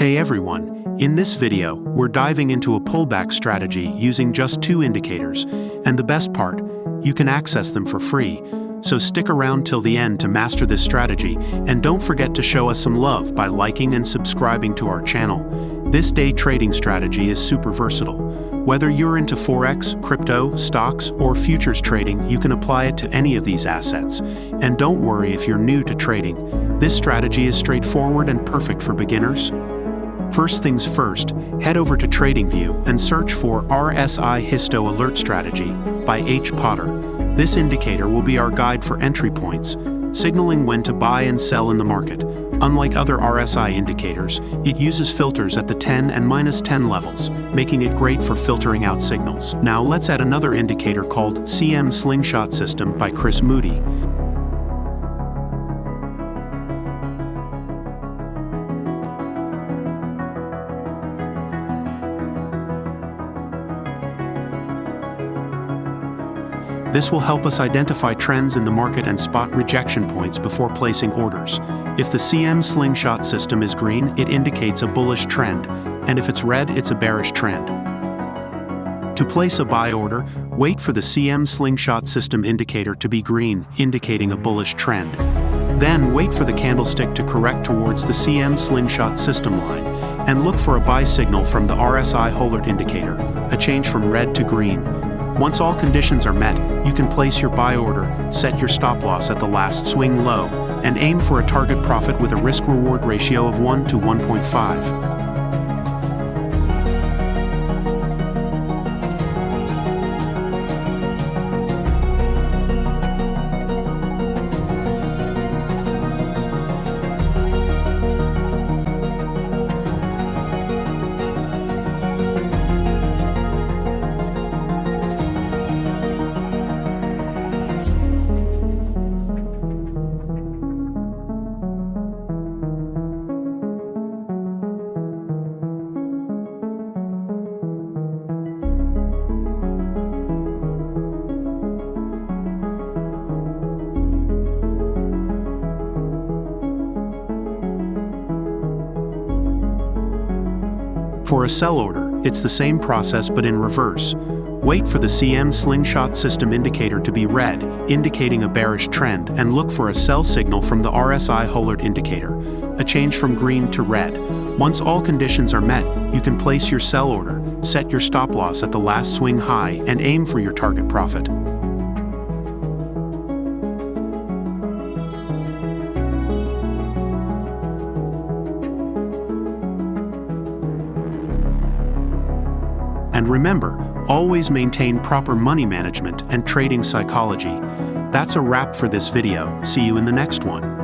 Hey everyone, in this video, we're diving into a pullback strategy using just 2 indicators, and the best part, you can access them for free. So stick around till the end to master this strategy, and don't forget to show us some love by liking and subscribing to our channel. This day trading strategy is super versatile. Whether you're into Forex, crypto, stocks, or futures trading, you can apply it to any of these assets. And don't worry if you're new to trading. This strategy is straightforward and perfect for beginners. First things first, head over to TradingView and search for RSI Histo Alert Strategy by H. Potter. This indicator will be our guide for entry points, signaling when to buy and sell in the market. Unlike other RSI indicators, it uses filters at the 10 and -10 levels, making it great for filtering out signals. Now let's add another indicator called CM Slingshot System by Chris Moody. This will help us identify trends in the market and spot rejection points before placing orders. If the CM Slingshot system is green, it indicates a bullish trend, and if it's red, it's a bearish trend. To place a buy order, wait for the CM Slingshot system indicator to be green, indicating a bullish trend. Then wait for the candlestick to correct towards the CM Slingshot system line, and look for a buy signal from the RSI Holert indicator, a change from red to green. Once all conditions are met, you can place your buy order, set your stop loss at the last swing low, and aim for a target profit with a risk-reward ratio of 1 to 1.5. For a sell order, it's the same process but in reverse. Wait for the CM Slingshot system indicator to be red, indicating a bearish trend, and look for a sell signal from the RSI Holert indicator, a change from green to red. Once all conditions are met, you can place your sell order, set your stop loss at the last swing high, and aim for your target profit. And remember, always maintain proper money management and trading psychology. That's a wrap for this video. See you in the next one.